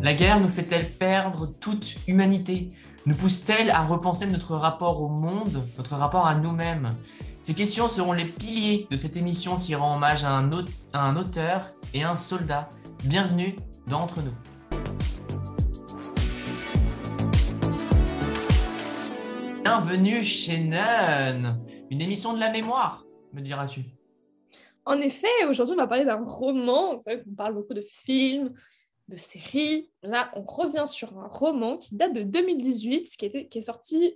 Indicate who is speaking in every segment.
Speaker 1: La guerre nous fait-elle perdre toute humanité? Nous pousse-t-elle à repenser notre rapport au monde, notre rapport à nous-mêmes? Ces questions seront les piliers de cette émission qui rend hommage à un auteur et un soldat. Bienvenue dans Entre nous. Bienvenue chez Nun, une émission de la mémoire, me diras-tu.
Speaker 2: En effet, aujourd'hui, on va parler d'un roman. C'est vrai qu'on parle beaucoup de films, de séries. Là, on revient sur un roman qui date de 2018, qui est sorti,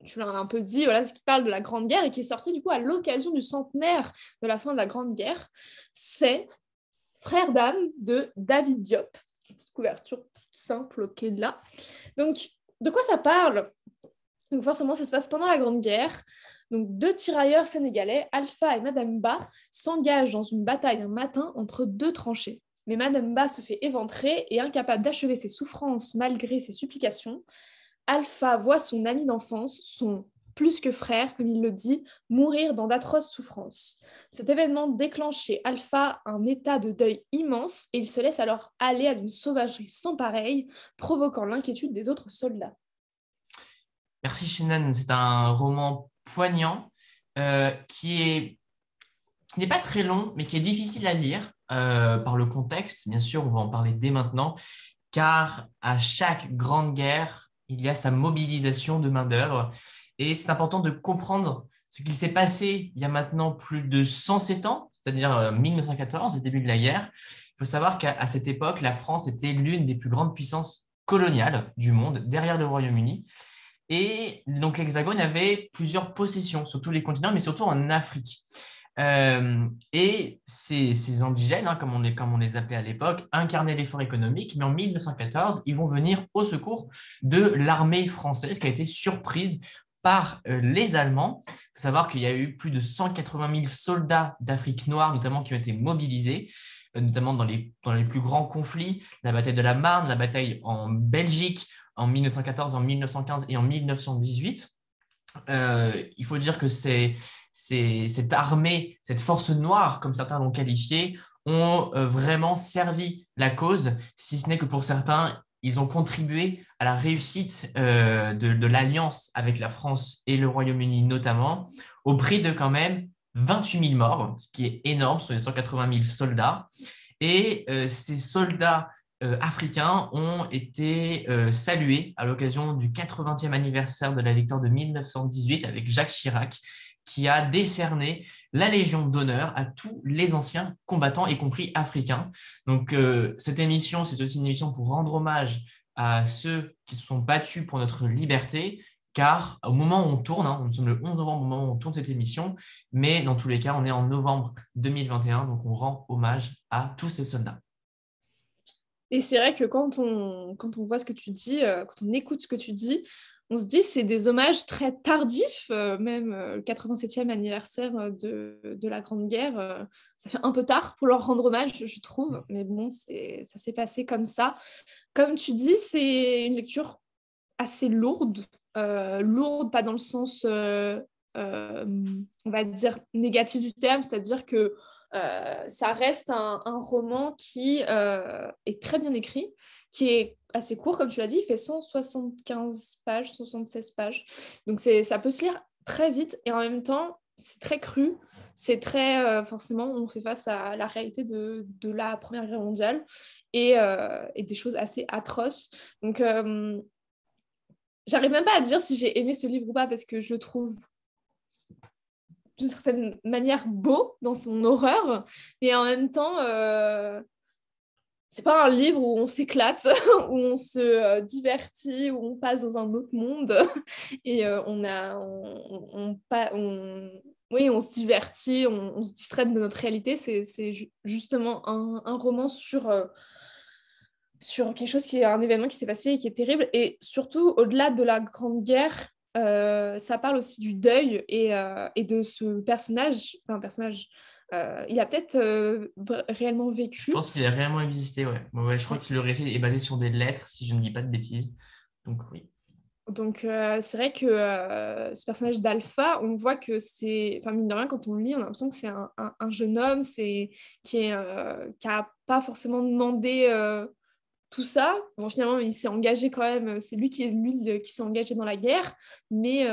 Speaker 2: tu l'as un peu dit, voilà, ce qui parle de la Grande Guerre et qui est sorti du coup à l'occasion du centenaire de la fin de la Grande Guerre. C'est Frères d'âme de David Diop. Petite couverture toute simple qui est là. Donc, de quoi ça parle? Donc forcément, ça se passe pendant la Grande Guerre. Donc, deux tirailleurs sénégalais, Alpha et Madame Ba, s'engagent dans une bataille un matin entre deux tranchées. Mais Madame Ba se fait éventrer et incapable d'achever ses souffrances malgré ses supplications. Alpha voit son ami d'enfance, son plus que frère, comme il le dit, mourir dans d'atroces souffrances. Cet événement déclenche chez Alpha un état de deuil immense et il se laisse alors aller à une sauvagerie sans pareille, provoquant l'inquiétude des autres soldats.
Speaker 1: Merci Shannon, c'est un roman poignant qui n'est pas très long, mais qui est difficile à lire par le contexte. Bien sûr, on va en parler dès maintenant, car à chaque grande guerre, il y a sa mobilisation de main-d'œuvre. Et c'est important de comprendre ce qu'il s'est passé il y a maintenant plus de 107 ans, c'est-à-dire 1914, le début de la guerre. Il faut savoir qu'à cette époque, la France était l'une des plus grandes puissances coloniales du monde, derrière le Royaume-Uni. Et donc l'Hexagone avait plusieurs possessions sur tous les continents, mais surtout en Afrique. Et ces indigènes, hein, comme on les appelait à l'époque, incarnaient l'effort économique, mais en 1914, ils vont venir au secours de l'armée française qui a été surprise par les Allemands. Il faut savoir qu'il y a eu plus de 180 000 soldats d'Afrique noire, notamment, qui ont été mobilisés, notamment dans les plus grands conflits, la bataille de la Marne, la bataille en Belgique, en 1914, en 1915 et en 1918. Il faut dire que cette armée, cette force noire, comme certains l'ont qualifiée, ont vraiment servi la cause, si ce n'est que pour certains, ils ont contribué à la réussite de l'alliance avec la France et le Royaume-Uni notamment, au prix de quand même 28 000 morts, ce qui est énorme sur les 180 000 soldats. Et ces soldats africains ont été salués à l'occasion du 80e anniversaire de la victoire de 1918 avec Jacques Chirac, qui a décerné la Légion d'honneur à tous les anciens combattants, y compris africains. Donc, cette émission, c'est aussi une émission pour rendre hommage à ceux qui se sont battus pour notre liberté, car au moment où on tourne, hein, nous sommes le 11 novembre au moment où on tourne cette émission, mais dans tous les cas, on est en novembre 2021, donc on rend hommage à tous ces soldats.
Speaker 2: Et c'est vrai que quand on voit ce que tu dis, quand on écoute ce que tu dis, on se dit c'est des hommages très tardifs, même le 87e anniversaire de la Grande Guerre, ça fait un peu tard pour leur rendre hommage, je trouve, mais bon, ça s'est passé comme ça. Comme tu dis, c'est une lecture assez lourde, lourde pas dans le sens, euh, on va dire, négatif du terme, c'est-à-dire que ça reste un roman qui est très bien écrit, qui est assez court, comme tu l'as dit, il fait 175 pages, 176 pages. Donc ça peut se lire très vite et en même temps, c'est très cru. C'est très, forcément, on fait face à la réalité de la Première Guerre mondiale et des choses assez atroces. Donc, j'arrive même pas à dire si j'ai aimé ce livre ou pas parce que je le trouve d'une certaine manière beau dans son horreur, mais en même temps, c'est pas un livre où on s'éclate, où on se divertit, où on passe dans un autre monde et oui, on se divertit, on se distrait de notre réalité. C'est justement un roman sur quelque chose qui est un événement qui s'est passé et qui est terrible. Et surtout, au-delà de la Grande Guerre, ça parle aussi du deuil et de ce personnage. Enfin, un personnage, il a peut-être réellement
Speaker 1: Je
Speaker 2: vécu.
Speaker 1: pense qu'il a réellement existé, ouais. Ouais, je crois
Speaker 2: Ouais.
Speaker 1: que le récit est basé sur des lettres, si je ne dis pas de bêtises. Donc oui.
Speaker 2: Donc, c'est vrai que ce personnage d'Alpha, on voit que c'est, enfin, mine de rien, quand on le lit, on a l'impression que c'est un jeune homme qui a pas forcément demandé tout ça. Bon, finalement, il s'est engagé quand même, c'est lui qui s'est engagé dans la guerre, mais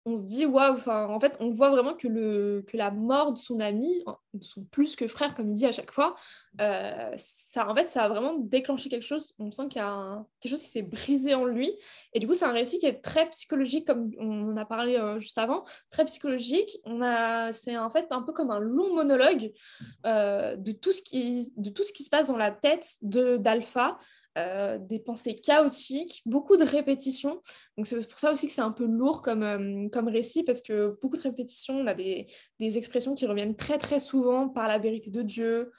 Speaker 2: on se dit, waouh, enfin, en fait, on voit vraiment que la mort de son ami, de son plus que frère, comme il dit à chaque fois, ça, en fait, ça a vraiment déclenché quelque chose. On sent qu'il y a quelque chose qui s'est brisé en lui. Et du coup, c'est un récit qui est très psychologique, comme on en a parlé juste avant, très psychologique. C'est en fait un peu comme un long monologue de tout ce qui se passe dans la tête d'Alpha. Des pensées chaotiques, beaucoup de répétitions. Donc c'est pour ça aussi que c'est un peu lourd comme récit, parce que beaucoup de répétitions, on a des expressions qui reviennent très très souvent, par la vérité de Dieu,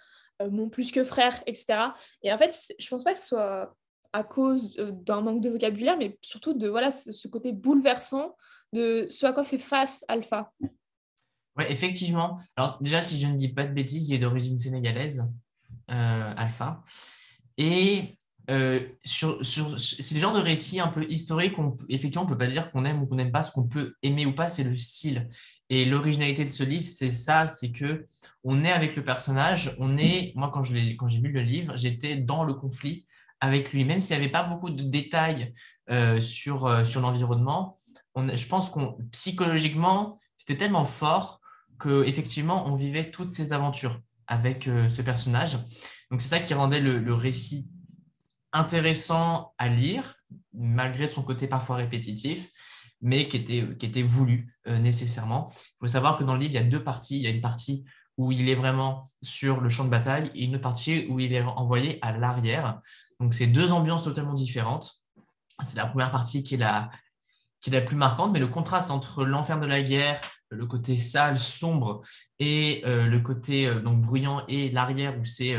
Speaker 2: mon plus que frère, etc. Et en fait, je pense pas que ce soit à cause d'un manque de vocabulaire, mais surtout de voilà, ce côté bouleversant de ce à quoi fait face Alpha.
Speaker 1: Ouais, effectivement. Alors déjà, si je ne dis pas de bêtises, il est d'origine sénégalaise, Alpha. Et c'est le genre de récit un peu historique. Effectivement, on ne peut pas dire qu'on aime ou qu'on n'aime pas. Ce qu'on peut aimer ou pas, c'est le style. Et l'originalité de ce livre, c'est ça, c'est que on est avec le personnage. Moi, quand j'ai lu le livre, j'étais dans le conflit avec lui, même s'il n'y avait pas beaucoup de détails sur l'environnement. Je pense qu'on psychologiquement, c'était tellement fort que effectivement, on vivait toutes ces aventures avec ce personnage. Donc, c'est ça qui rendait le récit intéressant à lire, malgré son côté parfois répétitif, mais qui était voulu nécessairement. Il faut savoir que dans le livre, il y a deux parties. Il y a une partie où il est vraiment sur le champ de bataille et une autre partie où il est envoyé à l'arrière. Donc, c'est deux ambiances totalement différentes. C'est la première partie qui est la plus marquante, mais le contraste entre l'enfer de la guerre, le côté sale, sombre, et le côté donc bruyant, et l'arrière où c'est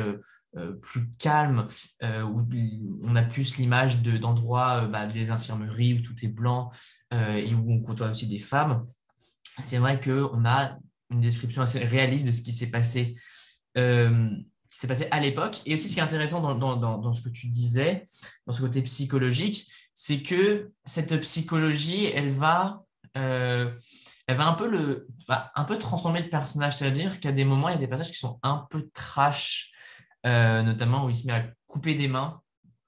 Speaker 1: plus calme, où on a plus l'image d'endroits, des infirmeries où tout est blanc et où on côtoie aussi des femmes. C'est vrai qu'on a une description assez réaliste de ce qui s'est passé à l'époque. Et aussi, ce qui est intéressant dans ce que tu disais, dans ce côté psychologique, c'est que cette psychologie, elle va un peu transformer le personnage. C'est-à-dire qu'à des moments, il y a des passages qui sont un peu trash, notamment où il se met à couper des mains,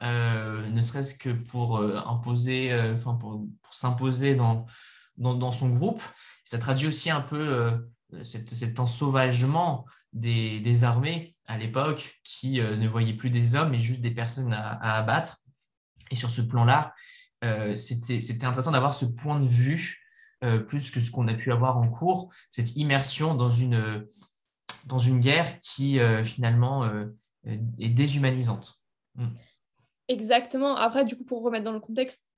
Speaker 1: ne serait-ce que pour imposer, pour s'imposer dans son groupe. Ça traduit aussi un peu cet ensauvagement des armées à l'époque qui ne voyaient plus des hommes, mais juste des personnes à abattre. Et sur ce plan-là, c'était intéressant d'avoir ce point de vue, plus que ce qu'on a pu avoir en cours, cette immersion dans une guerre qui finalement est déshumanisante. Mm.
Speaker 2: Exactement. Après, du coup, pour remettre dans le contexte,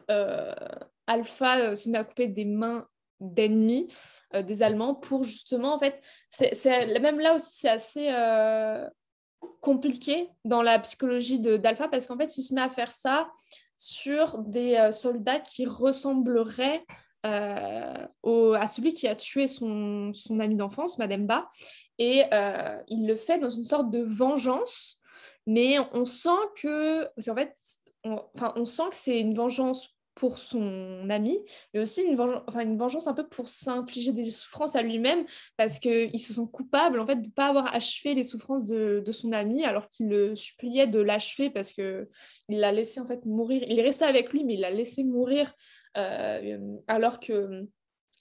Speaker 2: Alpha se met à couper des mains d'ennemis des Allemands pour justement, en fait, même là aussi, c'est assez compliqué dans la psychologie d'Alpha, parce qu'en fait, il se met à faire ça sur des soldats qui ressembleraient à celui qui a tué son ami d'enfance, Mademba, et il le fait dans une sorte de vengeance, mais on sent que, parce qu'en fait, on sent que c'est une vengeance pour son ami, mais aussi une vengeance un peu pour s'infliger des souffrances à lui-même, parce qu'il se sent coupable en fait, de ne pas avoir achevé les souffrances de son ami, alors qu'il le suppliait de l'achever, parce qu'il l'a laissé en fait mourir. Il est resté avec lui, mais il l'a laissé mourir, alors que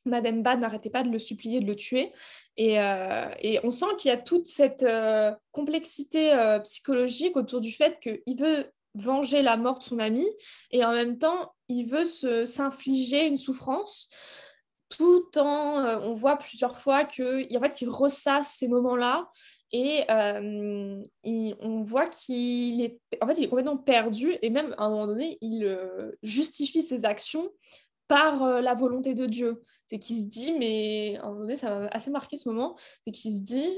Speaker 2: Madame Bad n'arrêtait pas de le supplier de le tuer. Et on sent qu'il y a toute cette complexité psychologique autour du fait qu'il veut venger la mort de son ami, et en même temps, il veut s'infliger une souffrance, tout en... on voit plusieurs fois qu'en fait, il ressasse ces moments-là, et on voit en fait, il est complètement perdu, et même à un moment donné, il justifie ses actions par la volonté de Dieu. C'est qu'il se dit, mais à un moment donné, ça m'a assez marqué ce moment, c'est qu'il se dit,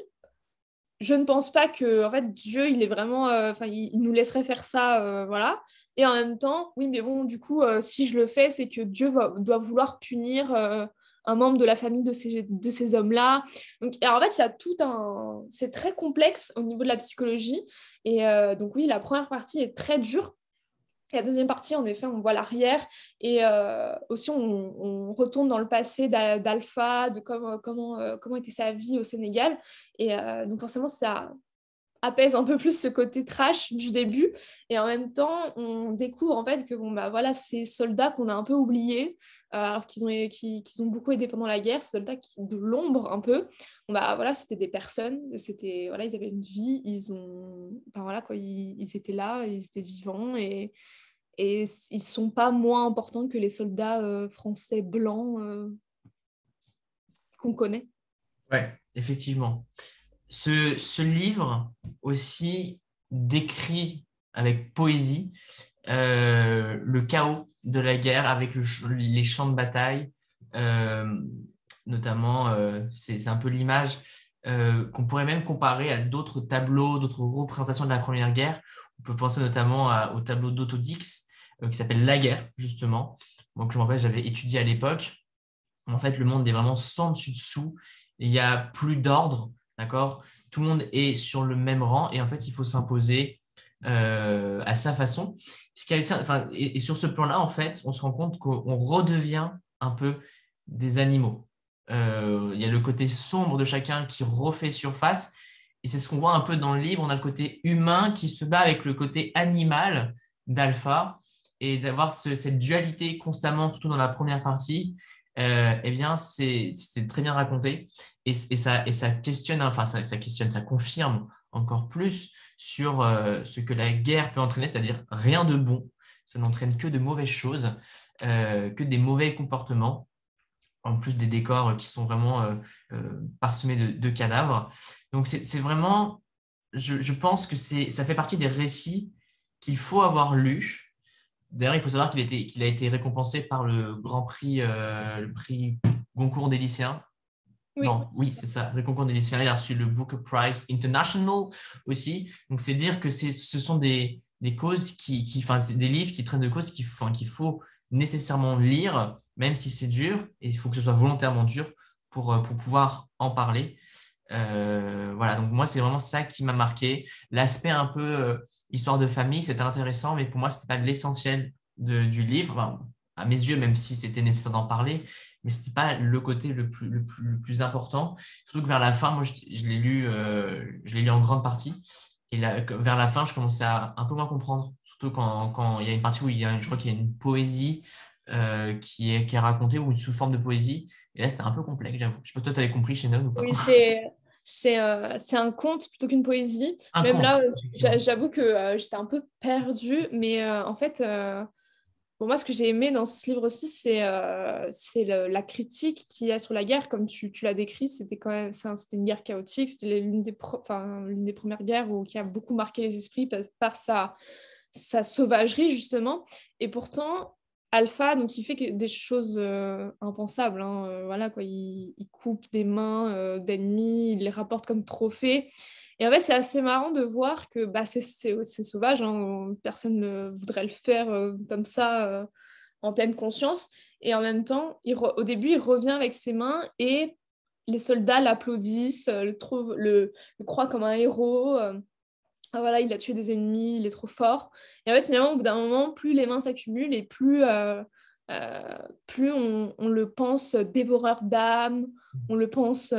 Speaker 2: je ne pense pas que en fait, Dieu, il est vraiment, il nous laisserait faire ça, voilà. Et en même temps, oui, mais bon, du coup, si je le fais, c'est que Dieu doit vouloir punir un membre de la famille de ces hommes-là. Donc, et en fait, il y a tout un... C'est très complexe au niveau de la psychologie. Et donc, oui, la première partie est très dure. Et la deuxième partie, en effet, on voit l'arrière, et aussi on retourne dans le passé d'Alpha, de comment était sa vie au Sénégal. Et donc forcément, apaise un peu plus ce côté trash du début. Et en même temps, on découvre en fait que bon, bah, voilà, ces soldats qu'on a un peu oubliés, alors qu'ils ont beaucoup aidé pendant la guerre, ces soldats de l'ombre un peu, bon, bah, voilà, c'était des personnes, voilà, ils avaient une vie, enfin, voilà, quoi, ils étaient là, ils étaient vivants et ils ne sont pas moins importants que les soldats français blancs qu'on connaît.
Speaker 1: Ouais, effectivement. Ce livre aussi décrit avec poésie le chaos de la guerre avec les champs de bataille, euh, notamment, c'est un peu l'image qu'on pourrait même comparer à d'autres tableaux, d'autres représentations de la Première Guerre. On peut penser notamment au tableau d'Otto Dix, qui s'appelle La guerre, justement. Donc, je me rappelle, j'avais étudié à l'époque. En fait, le monde est vraiment sans dessus dessous. Il n'y a plus d'ordre, d'accord? Tout le monde est sur le même rang et en fait, il faut s'imposer à sa façon. Enfin, et sur ce plan-là, en fait, on se rend compte qu'on redevient un peu des animaux. Il y a le côté sombre de chacun qui refait surface. Et c'est ce qu'on voit un peu dans le livre. On a le côté humain qui se bat avec le côté animal d'Alpha. Et d'avoir cette dualité constamment tout au long de la première partie, eh bien, c'est très bien raconté. Et ça questionne, enfin, ça questionne, ça confirme encore plus sur ce que la guerre peut entraîner, c'est-à-dire rien de bon. Ça n'entraîne que de mauvaises choses, que des mauvais comportements, en plus des décors qui sont vraiment parsemés de cadavres. Donc, c'est vraiment, je pense que ça fait partie des récits qu'il faut avoir lus. D'ailleurs, il faut savoir qu'il a été récompensé par le Grand Prix, le prix Goncourt des lycéens.
Speaker 2: Oui.
Speaker 1: Non, oui, c'est ça. Le concours des lycéens, il a reçu le Booker Prize International aussi. Donc, c'est dire que ce sont des causes enfin, des livres qui traînent de causes qu'il faut nécessairement lire, même si c'est dur. Et il faut que ce soit volontairement dur pour pouvoir en parler. Voilà, donc moi, c'est vraiment ça qui m'a marqué. L'aspect un peu histoire de famille, c'était intéressant, mais pour moi, ce n'était pas l'essentiel du livre. Enfin, à mes yeux, même si c'était nécessaire d'en parler, mais ce n'était pas le côté le plus important. Surtout que vers la fin, moi, je l'ai lu en grande partie. Et là, vers la fin, je commençais à un peu moins comprendre. Surtout quand il y a une partie où je crois qu'il y a une poésie qui est racontée, ou sous forme de poésie. Et là, c'était un peu complexe, j'avoue. Je sais pas, toi, tu avais compris, Shannon, ou pas?
Speaker 2: Oui, c'est un conte plutôt qu'une poésie.
Speaker 1: Un
Speaker 2: Même
Speaker 1: conte,
Speaker 2: là,
Speaker 1: effectivement.
Speaker 2: j'avoue que j'étais un peu perdue, mais en fait, pour moi, ce que j'ai aimé dans ce livre aussi, c'est la critique qu'il y a sur la guerre, comme tu l'as décrit. C'était quand même, c'était une guerre chaotique. C'était l'une des premières guerres qui a beaucoup marqué les esprits par sa sauvagerie, justement. Et pourtant, Alpha, donc, il fait des choses impensables. Hein. Voilà, quoi. Il coupe des mains d'ennemis, il les rapporte comme trophées. Et en fait, c'est assez marrant de voir que bah, c'est sauvage. Hein. Personne ne voudrait le faire comme ça en pleine conscience. Et en même temps, au début, il revient avec ses mains et les soldats l'applaudissent, le croient comme un héros. Ah, voilà, il a tué des ennemis, il est trop fort. Et en fait, finalement, au bout d'un moment, plus les mains s'accumulent et plus on le pense dévoreur d'âme, on le pense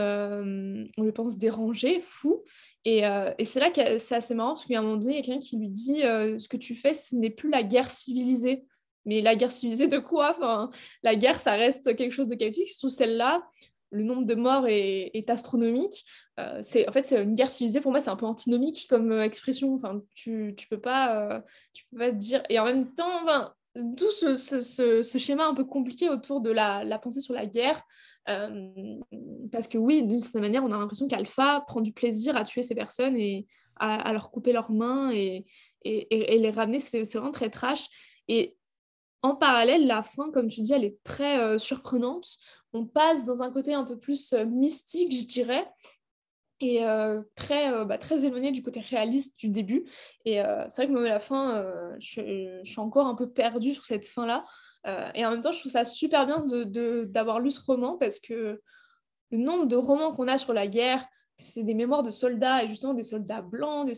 Speaker 2: dérangé, fou. Et c'est là que c'est assez marrant, parce qu'à un moment donné, il y a quelqu'un qui lui dit ce que tu fais, ce n'est plus la guerre civilisée. Mais la guerre civilisée de quoi? Enfin, la guerre, ça reste quelque chose de chaotique, surtout celle-là. Le nombre de morts est astronomique. En fait, c'est une guerre civilisée, pour moi, c'est un peu antinomique comme expression. Enfin, tu peux pas te dire. Et en même temps, enfin, tout ce schéma un peu compliqué autour de la pensée sur la guerre. euh, Parce que oui, d'une certaine manière, on a l'impression qu'Alpha prend du plaisir à tuer ces personnes et à leur couper leurs mains et les ramener. C'est vraiment très trash. Et en parallèle, la fin, comme tu dis, elle est très surprenante. On passe dans un côté un peu plus mystique, je dirais, et très éloigné du côté réaliste du début. Et c'est vrai que même à la fin, je suis encore un peu perdue sur cette fin-là. Et en même temps, je trouve ça super bien d'avoir lu ce roman parce que le nombre de romans qu'on a sur la guerre, c'est des mémoires de soldats, et justement des soldats blancs,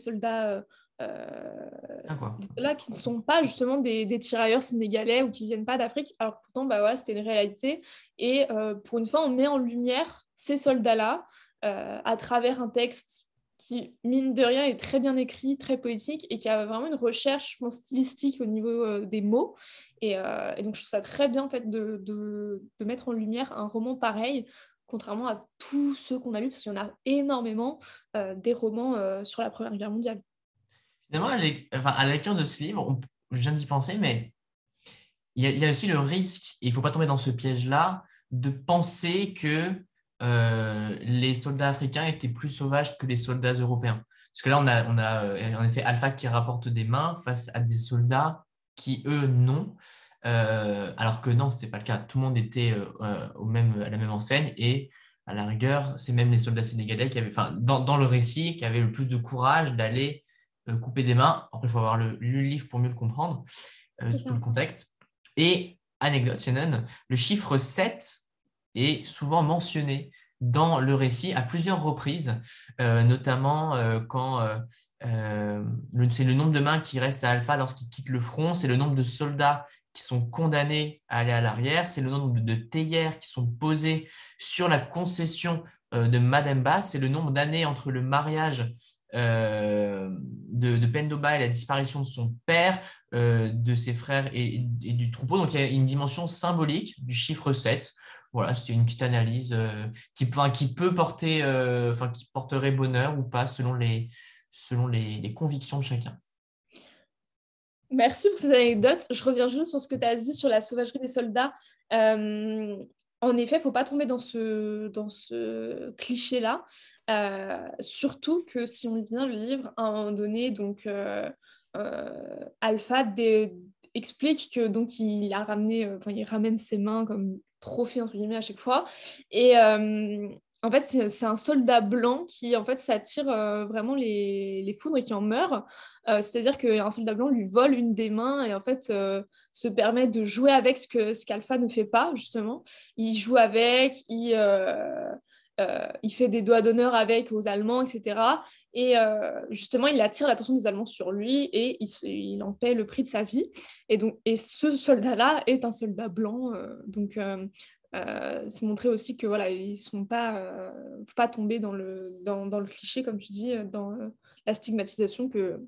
Speaker 1: Ah, quoi.
Speaker 2: des soldats qui ne sont pas justement des tirailleurs sénégalais ou qui ne viennent pas d'Afrique. Alors pourtant, bah, voilà, c'était une réalité. Et pour une fois, on met en lumière ces soldats-là à travers un texte qui, mine de rien, est très bien écrit, très poétique et qui a vraiment une recherche, je pense, stylistique au niveau des mots. Et donc, je trouve ça très bien en fait, de mettre en lumière un roman pareil, contrairement à tous ceux qu'on a lus, parce qu'il y en a énormément des romans sur la Première Guerre mondiale.
Speaker 1: Finalement, à la lecture de ce livre, je viens d'y penser, mais il y a aussi le risque, et il ne faut pas tomber dans ce piège-là, de penser que les soldats africains étaient plus sauvages que les soldats européens. Parce que là, on a en effet Alpha qui rapporte des mains face à des soldats qui, eux, non. Alors que non, ce n'était pas le cas. Tout le monde était à la même enseigne et à la rigueur, c'est même les soldats sénégalais qui avaient, enfin, dans le récit, qui avaient le plus de courage d'aller couper des mains. Après, il faut avoir lu le livre pour mieux le comprendre, tout le contexte. Et anecdote, Shannon, le chiffre 7 est souvent mentionné dans le récit à plusieurs reprises, notamment quand c'est le nombre de mains qui restent à Alpha lorsqu'il quitte le front, c'est le nombre de soldats qui sont condamnés à aller à l'arrière, c'est le nombre de théières qui sont posées sur la concession de Mademba, c'est le nombre d'années entre le mariage de Pendoba et la disparition de son père, de ses frères et du troupeau. Donc, il y a une dimension symbolique du chiffre 7. Voilà, c'était une petite analyse qui peut porter, qui porterait bonheur ou pas selon les convictions de chacun.
Speaker 2: Merci pour cette anecdote. Je reviens juste sur ce que tu as dit sur la sauvagerie des soldats. En effet, il ne faut pas tomber dans ce cliché-là. Surtout que si on lit bien le livre, à un moment donné, donc, Alpha explique que donc, il ramène ses mains comme trophée entre guillemets à chaque fois. Et en fait, c'est un soldat blanc qui en fait s'attire vraiment les foudres et qui en meurt. C'est-à-dire qu'un soldat blanc lui vole une des mains et en fait se permet de jouer avec ce qu'Alpha ne fait pas, justement. Il joue avec, il fait des doigts d'honneur avec aux Allemands, etc. Et justement, il attire l'attention des Allemands sur lui et il en paie le prix de sa vie. Et ce soldat-là est un soldat blanc. C'est montrer aussi que voilà, ils sont pas tombés dans le cliché, comme tu dis, dans la stigmatisation que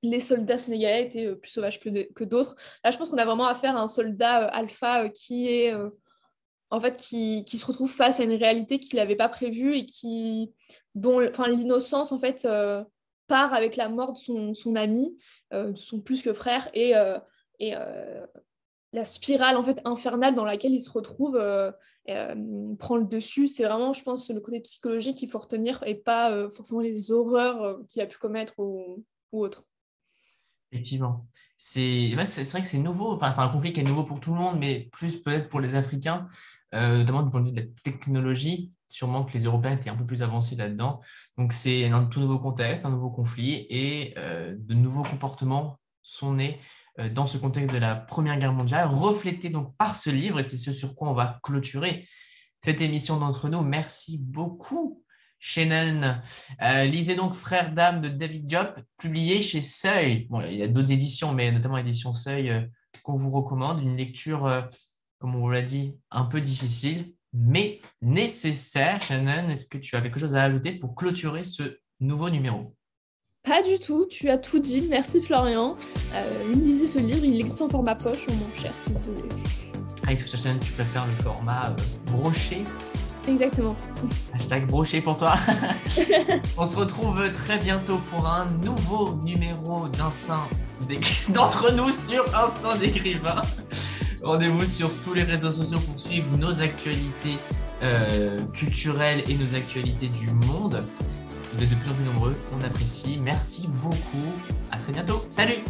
Speaker 2: les soldats sénégalais étaient plus sauvages que d'autres. Là, je pense qu'on a vraiment affaire à un soldat alpha qui est en fait qui se retrouve face à une réalité qu'il n'avait pas prévue et dont l'innocence en fait part avec la mort de son ami, de son plus que frère et la spirale en fait infernale dans laquelle il se retrouve prend le dessus. C'est vraiment, je pense, le côté psychologique qu'il faut retenir et pas forcément les horreurs qu'il a pu commettre ou autre.
Speaker 1: Effectivement. C'est vrai que c'est nouveau. Enfin, c'est un conflit qui est nouveau pour tout le monde, mais plus peut-être pour les Africains, notamment du point de vue de la technologie. Sûrement que les Européens étaient un peu plus avancés là-dedans. Donc, c'est un tout nouveau contexte, un nouveau conflit et de nouveaux comportements sont nés dans ce contexte de la Première Guerre mondiale, reflété donc par ce livre, et c'est ce sur quoi on va clôturer cette émission d'Entre nous. Merci beaucoup, Shannon. Lisez donc Frères d'âme de David Diop, publié chez Seuil. Bon, il y a d'autres éditions, mais notamment l'édition Seuil qu'on vous recommande. Une lecture, comme on vous l'a dit, un peu difficile, mais nécessaire. Shannon, est-ce que tu as quelque chose à ajouter pour clôturer ce nouveau numéro ?
Speaker 2: Pas du tout, tu as tout dit. Merci Florian. Lisez ce livre, il existe en format poche ou mon cher si vous voulez.
Speaker 1: Est-ce que Shannon, tu préfères le format broché ?
Speaker 2: Exactement.
Speaker 1: Hashtag broché pour toi. On se retrouve très bientôt pour un nouveau numéro d'Entre nous sur Instinct d'écrivain. Rendez-vous sur tous les réseaux sociaux pour suivre nos actualités culturelles et nos actualités du monde. Vous êtes de plus en plus nombreux, on apprécie. Merci beaucoup. À très bientôt. Salut!